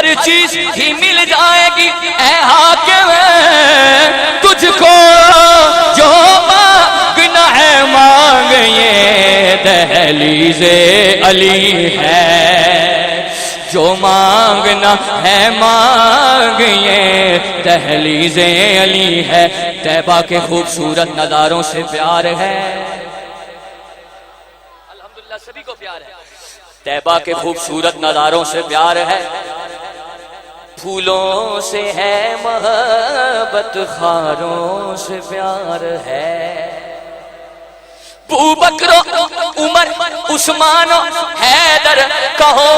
ہر چیز ہی مل جائے گی اے حاکم تجھ کو، جو مانگنا ہے مانگ یہ دہلیز علی ہے، جو مانگنا ہے مانگ یہ دہلیز علی ہے۔ طیبہ کے خوبصورت نظاروں سے پیار ہے، الحمدللہ سبھی کو پیار ہے۔ طیبہ کے خوبصورت نظاروں سے پیار ہے، پھولوں سے ہے محبت، خاروں سے پیار ہے۔ ابو بکر عمر عثمان حیدر کہو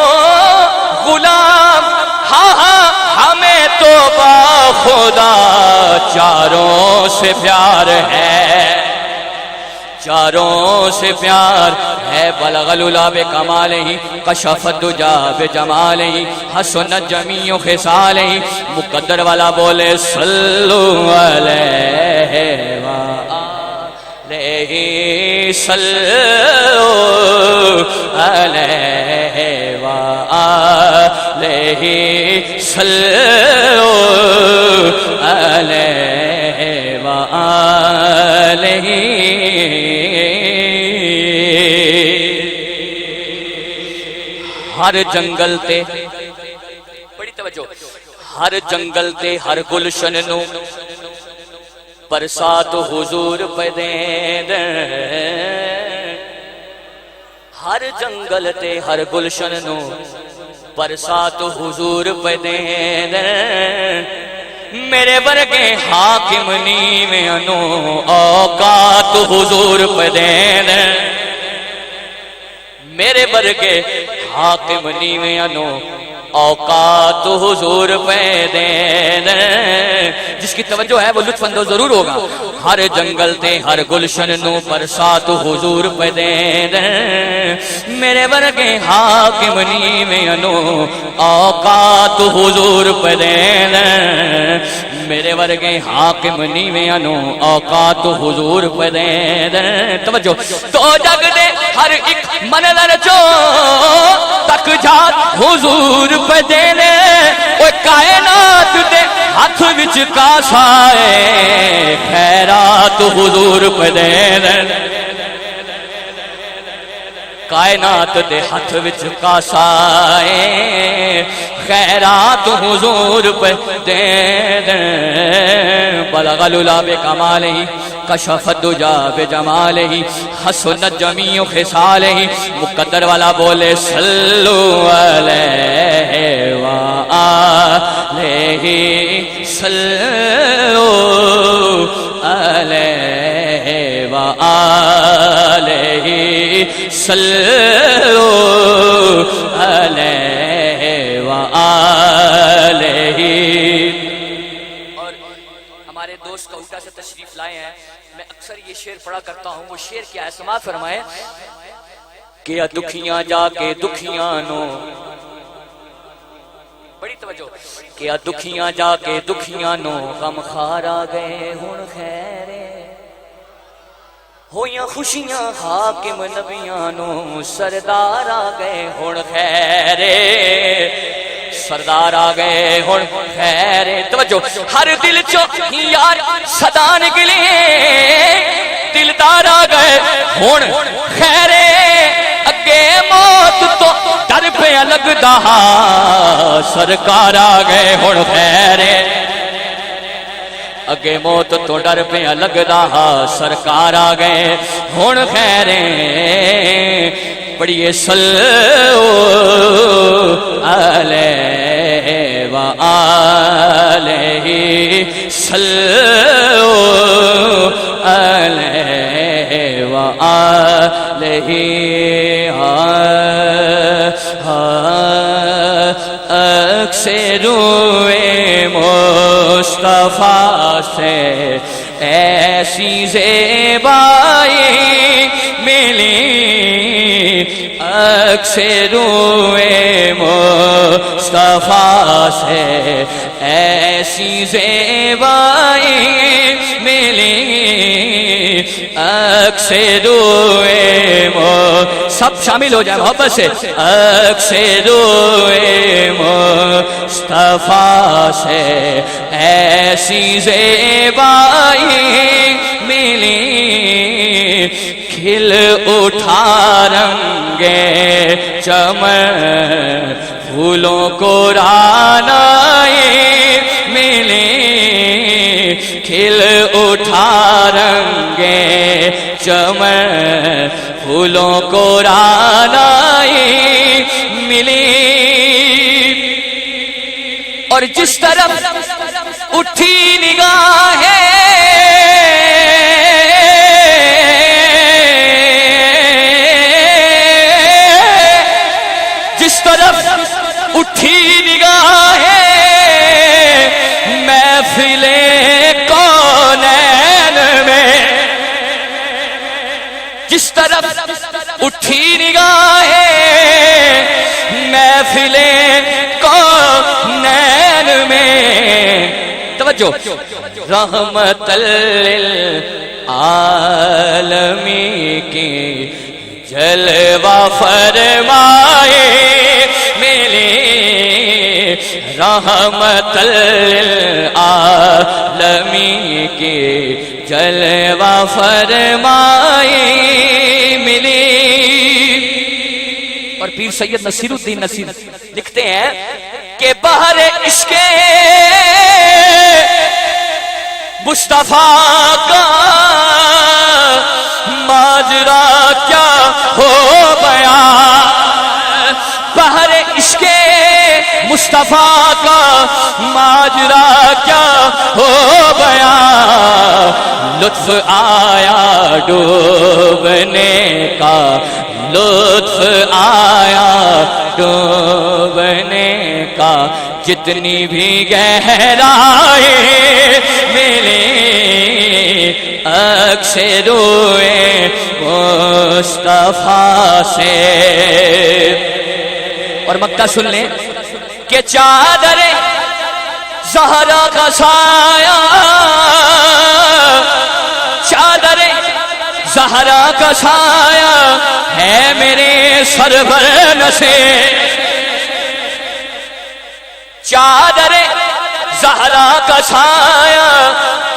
غلام، ہاں ہاں ہمیں تو با خدا چاروں سے پیار ہے، چاروں سے پیار ہے۔ بلغ العلا بکمالہ، کشف الدجا بجمالہ، حسنت جمیع خصالہ۔ مقدر والا بولے صلو علیہ وآلہ، صلو علیہ وآلہ، صلو علیہ وآلہ۔ ہر جنگل تے بڑی توجہ، ہر جنگل تے ہر گلشن نو برسات حضور پہ دین، ہر جنگل تے ہر گلشن نو برسات حضور پہ دین۔ میرے ورگے حاکم نیویں نو اوقات حضور پہ دین، میرے برگے حاکم نیویں نو اوقات حضور پہ دین۔ جس کی توجہ ہے وہ لطف اندوز ضرور ہوگا۔ ہر جنگل تے ہر گلشن نو برسات حضور پہ دین، میرے ورگے حاکم نیویں نو اوقات حضور پہ دین، میرے ورگے حاکم نیویں نو اوقات حضور پہ دین۔ توجہ، تو جگ دے ہر ایک منظر چو تک جات حضور پہ دینے، وہ کائنات دے ہاتھ وچ کاسائے خیرات حضور پہ دینے، کائنات دے ہاتھ وچ کاسائے خیرات حضور پہ دینے۔ بلغ العلا بکمالہ، کشف الدجا بجمالہ، حسنت جمیع خصالہ۔ مقدر والا بولے صلو علیہ وآلہ، صلو علیہ وآلہ، صلو علیہ وآلہ۔ اور ہمارے دوست کوٹا سے تشریف لائے ہیں، میں اکثر یہ شعر پڑھا کرتا ہوں، وہ شعر کیا ہے سماعت فرمائے کہ دکھیاں جا کے دکھیاں نو، بڑی توجہ، کہ دکھیاں جا کے دکھیاں نو غم خار آ گئے ہن خیرے، ہویاں خوشیاں حاکم نبیاں نو سردار آ گئے ہن خیرے، سردار آ گئے ہن خیرے۔ توجہ، ہر دل چو یار صدا نکلی، دلدار آ گئے ہن خیرے، اگے موت تو ڈر پہ لگدا سرکار آ گئے ہن خیرے، اگے موت تو ڈر پہ لگدا سرکار آ گئے ہن خیرے۔ پڑھیے صلو علیہ وآلہ، صلو علیہ وآلہ۔ اکثر روئے مصطفیٰ سے ایسی زیبائی ملی، اکثر روئے مصطفیٰ سے ایسی زیبائی ملی، عکس روئے سب شامل ہو جائے محبت سے. عکس روئے مصطفیٰ سے ایسی زیبائی ملی کھل اٹھا رنگے چمن پھولوں کو رانائی ملی کھل اٹھا رنگے چمن پھولوں کو رانائی ملی. اور جس طرف اٹھی نگاہیں جس طرف اٹھی نگاہیں محفل کونین میں جس طرف اٹھی نگاہیں محفل کونین میں توجہ رحمت للعالمین کی جلوہ فرمائے ملی رحمت للعالمین کی جلوہ فرمائے ملی. اور پیر سید نصیر الدین نصیر لکھتے ہیں کہ بحر عشق مصطفیٰ کا ماجرا کیا ہو بیان بحر عشق مصطفیٰ کا ماجرا کیا ہو بیان لطف آیا ڈوبنے کا لطف آیا ڈوبنے کا جتنی بھی گہرائی ملی عکس روئے مصطفیٰ سے. اور مکہ سن لیں کہ چادر زہرا کا سایہ چادر زہرا کا سایہ ہے میرے سرور نشین چادر زہرا کا سایہ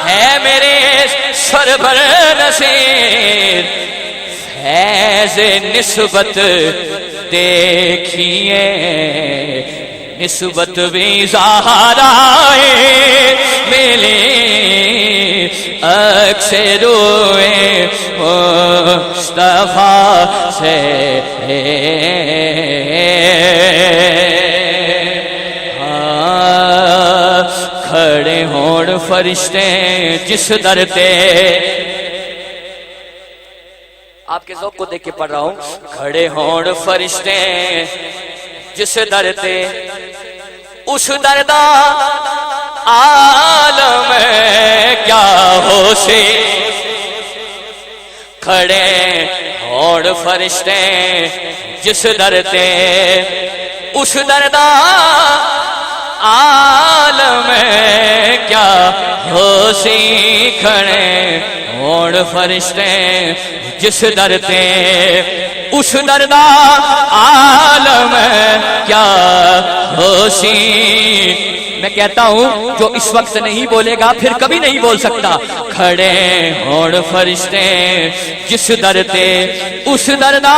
ہے میرے سرور نشین فیض نسبت دیکھیے نسبت بھی زہرائے ملی عکس روئے مصطفیٰ سے کھڑے ہون فرشتے جس در تے آپ کے ذوق کو دیکھ کے پڑھ رہا ہوں کھڑے ہون فرشتے جس در تے اس دردا عالم کیا ہو سے کھڑے ہون فرشتے جس در تے اس دردا عالم کیا ہو سی کھڑے ہون فرشتے جس در تے اس دردا عالم کیا ہو سی. میں کہتا ہوں جو اس وقت نہیں بولے گا پھر کبھی نہیں بول سکتا. کھڑے ہون فرشتے جس در تے اس دردا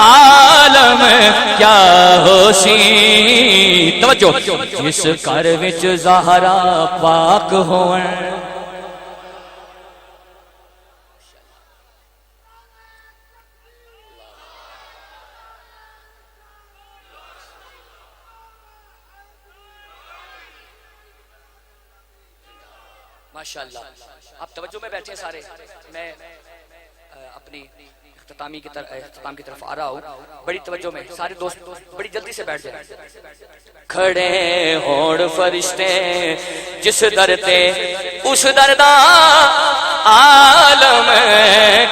عالم کیا ہو سی. توجہ جس گھر وچ زہرا پاک ہون ماشاءاللہ. آپ توجہ میں بیٹھے سارے میں اپنی اختتام کی طرف آ رہا ہوں بڑی توجہ میں سارے دوست بڑی جلدی سے بیٹھ جائیں. کھڑے ہون فرشتے جس در تے اس دردا عالم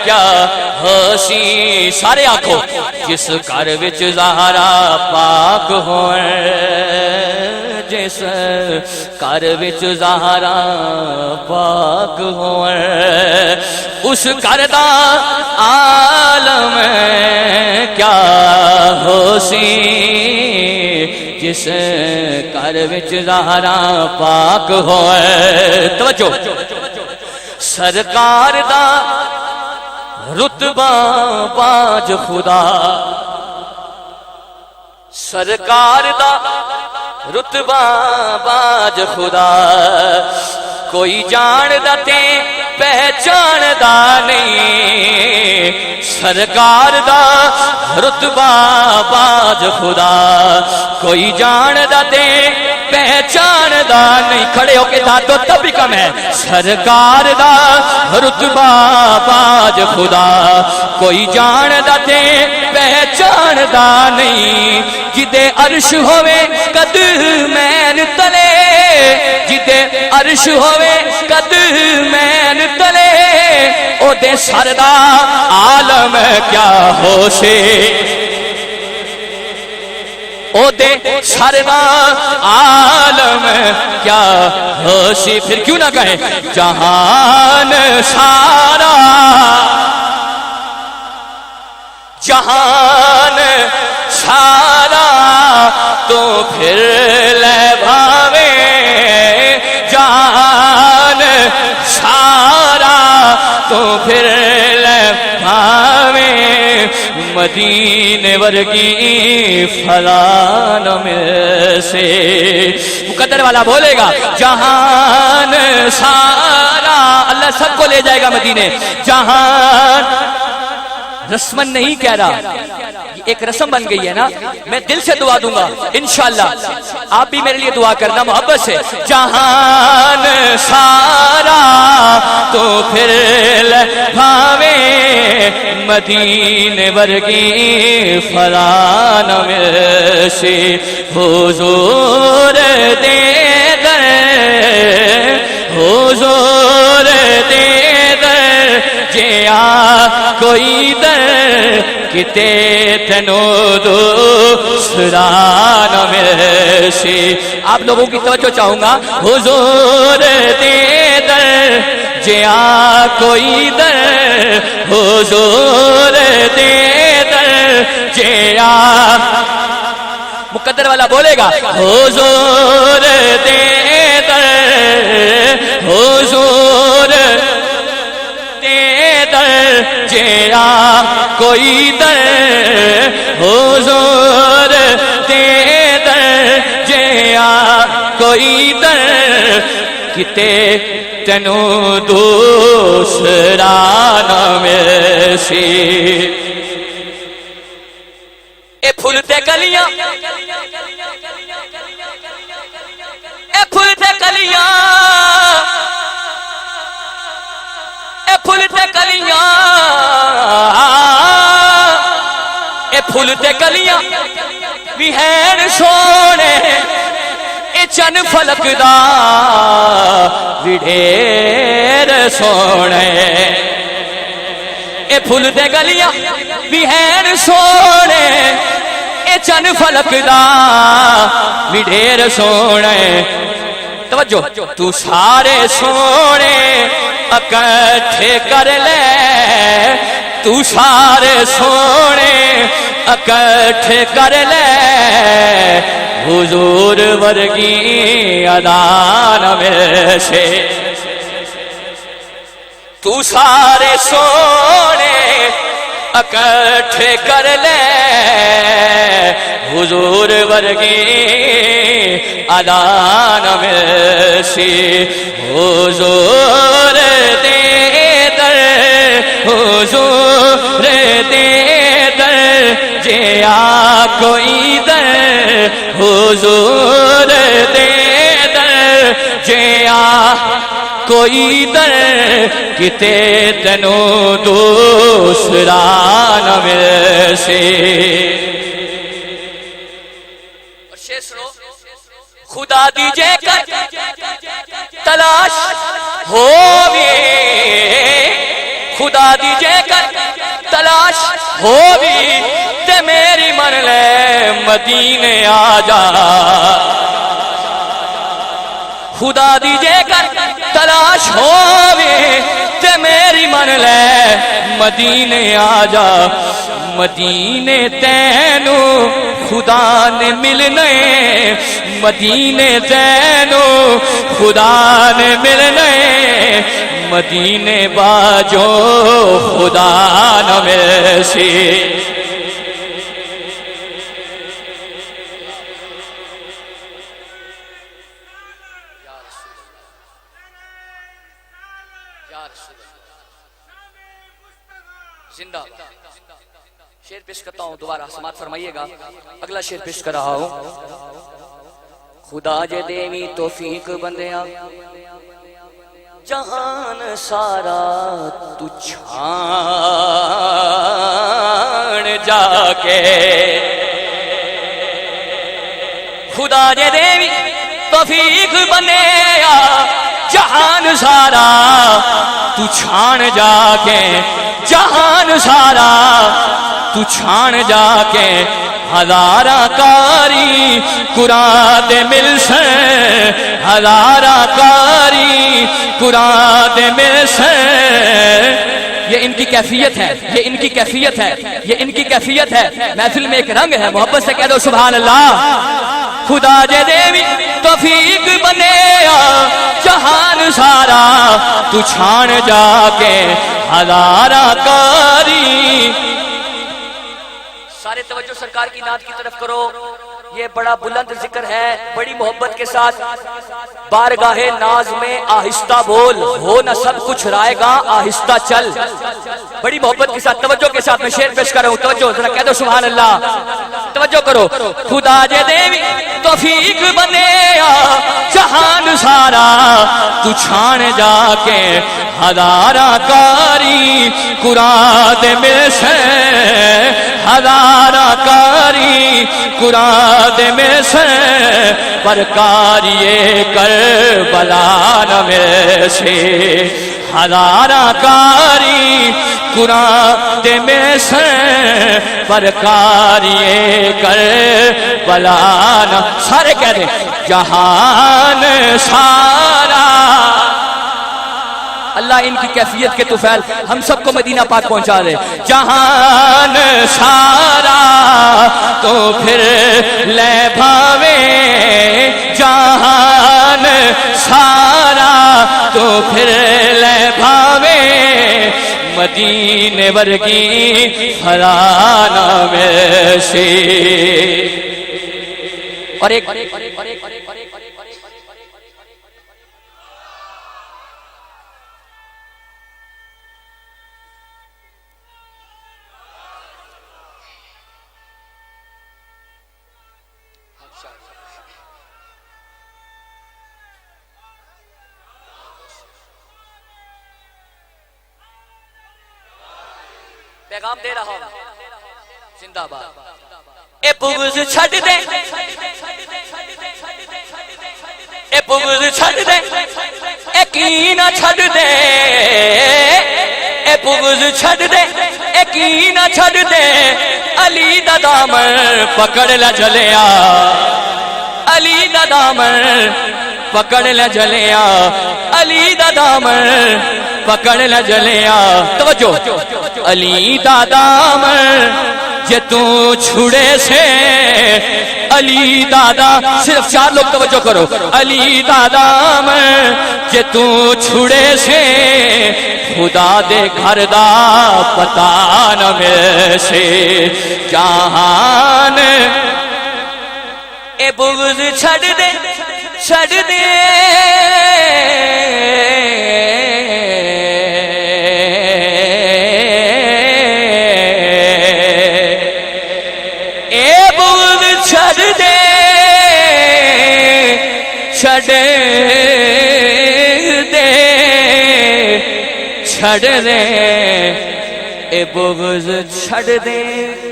کیا ہو سی. سارے آنکھوں جس گھر وچ زہرا پاک ہون جس کر وچ زہرا پاک ہوئے اس کر دا عالم کیا ہو سی جس کر وچ زہرا پاک ہوئے توجہ سرکار دا رتبہ باج خدا سرکار دا رتبہ باج خدا کوئی جان دا تے پہچان دا نہیں سرکار دا رتبہ باج خدا کوئی جان دا تے پہچان دا نہیں کھڑے ہو کے دادو تب بھی کم ہے سرکار دا رتبہ باج خدا کوئی جان دا تے پہچان دا نہیں جدے عرش ہوئے قد مین تلے جدے عرش ہوئے قد مین تلے او دے سردا عالم کیا ہو سے او دے سردا عالم کیا ہوشی پھر کیوں نہ کہیں جہان سارا جہان سارا تو پھر لے بھاوے جہان سارا تو پھر لے بھاوے مدینے ورگی فلان میں سے مقدر والا بولے گا جہان سارا اللہ سب کو لے جائے گا مدینے جہان رسمن نہیں کہہ رہا ایک رسم بن گئی ہے نا میں دل سے دعا دوں گا انشاءاللہ آپ بھی میرے لیے دعا کرنا محبت سے جہان سارا تو پھر بھاوے مدینے ورگی فلان میں سے حضور دے در حضور دے در جیا کوئی در کتے تنو دوسران میں سے آپ لوگوں کی توجہ چاہوں گا حضور دے در جیا کوئی در حضور دے در جیا مقدر والا بولے گا حضور دے در حضور دے در جیا کوئی در حضور دے در جیا کوئی در کتے تنو دوسرا نام سی اے پھولتے کلیاں اے پھولتے کلیاں اے پھولتے کلیاں اے پھولتے کلیاں بھی ہیں سونے اے چن فلک دا وڈھیر سونے اے پھولتے گلیاں بھی ہیں سونے اے چن فلک دا وڈھیر سونے توجہ تو سارے سونے اکٹھے کر لے تو سارے سونے اکٹھے کر لے حضور ورگی ادان میں سے تو سارے سونے اکٹھے کر لے حضور ورگی ادان میں سے حضور دے در حضور دے در جیا کوئی در حضور دے در جیا کوئی در کتے تنو دوسرا نہ مل سے خدا دیجے کر تلاش ہووی خدا دیجے کر تلاش ہووی تے میری من لے مدینے آ جا خدا دی جے کر تلاش ہووے تے میری من لے مدینے آ جا مدینے تینو خدا نے ملنے مدینے تینو خدا نے ملنے مدینے باجو خدا نہ ملسی زندہ شیر پیش کرتا ہوں دوبارہ سماعت فرمائیے گا اگلا شیر پیش کر رہا ہوں خدا جے دیوی توفیق بندیاں جہان سارا تو چھان جا کے خدا جے دیوی توفیق بندیاں جہان سارا تو چھان جا کے جہان سارا تو چھان جا کے ہزارہ کاری قرآن دے مل سے ہزارہ کاری قرآن دے مل سے یہ ان کی کیفیت ہے یہ ان کی کیفیت ہے یہ ان کی کیفیت ہے محفل میں ایک رنگ ہے محبت سے کہہ دو سبحان اللہ خدا جے دیوی توفیق بنے جہان سارا تو چھان جا کے ہزارہ کاری سارے توجہ سرکار کی نعت کی طرف کرو یہ بڑا بلند ذکر ہے بڑی محبت کے ساتھ بارگاہ ناز میں آہستہ بول ہو نہ سب کچھ رائے گا آہستہ چل بڑی محبت کے ساتھ توجہ کے ساتھ میں شعر پیش کر رہا ہوں توجہ ذرا کہہ دو سبحان اللہ توجہ کرو خدا جے دیوی توفیق بنے جہان سارا تو چھان جا کے ہزارہ کاری قرآن دے میں سے ہزارہ کاری قرآن دے میں سے پر کاریے کربلا نہ میں سے ہزارہ کاری قرآن دے میں سے پر کاریے کربلا نہ سارے کہہ دیں جہان سارا اللہ ان کی کیفیت کے طفیل ہم سب کو مدینہ پاک پہنچا دے جہان سارا تو پھر لے بھاوے جہان سارا تو پھر لے بھاوے مدینے ورگی فرانا میں سے اور ایک پیغام دے رہا ہوں زندہ باد اے بغض چھڑ دے اے بغض چھڑ دے اے کینہ چھڑ دے اے بغض چھڑ دے اے کینہ چھڑ دے علی دا دامن پکڑ لے جلیا علی دا دامن پکڑ لے جلیا علی دا دامن پکڑ لے جلیا توجہ علی دا دامن جے تو چھڑے سے علی دادا صرف 4 لوگ توجہ کرو علی دادا میں جے تو چھڑے سے خدا دے گھر دا پتہ نہ میں سے جہان اے بغض چھڑ دے چھڑ دے چھڑ دے چھڑ دے اے بغض چھڑ دے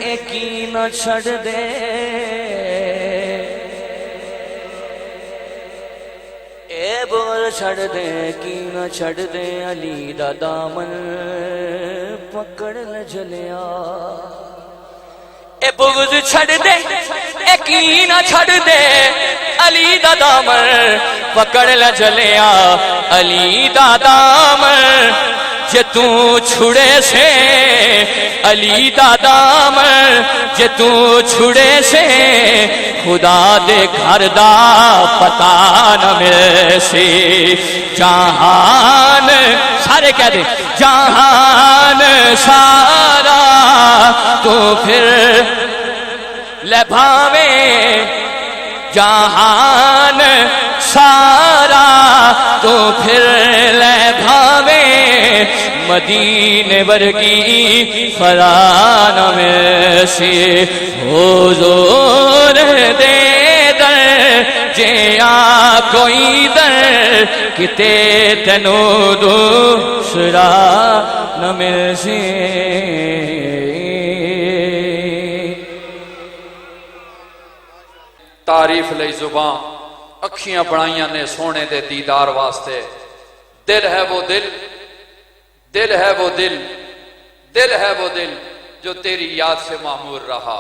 اے کینہ چھڑ دے اے بغض چھڑ دے کینہ چھڑ دے علی دا دامن پکڑ لے جلیا اے بغض چھڑ دے اے کینہ چھڑ دے علی دا دامن پکڑ ل جلیا علی دا دامن جے تو چھڑے سے علی دا دامن جے تو چھڑے سے خدا دے گھر دا پتہ نہ مل سی جہان سارے کہہ دیں جہان سارا تو پھر لے بھاوے جہان سارا تو پھر لے بھاوے مدینے ورگی فران میں سے حضور دے در جے آ کوئی در کتے تنو دوسرا نہ مل سے تعریف لئی زباں اکھیاں بڑھائیاں نے سونے دے دیدار واسطے دل ہے وہ دل دل ہے وہ دل دل ہے وہ دل جو تیری یاد سے معمور رہا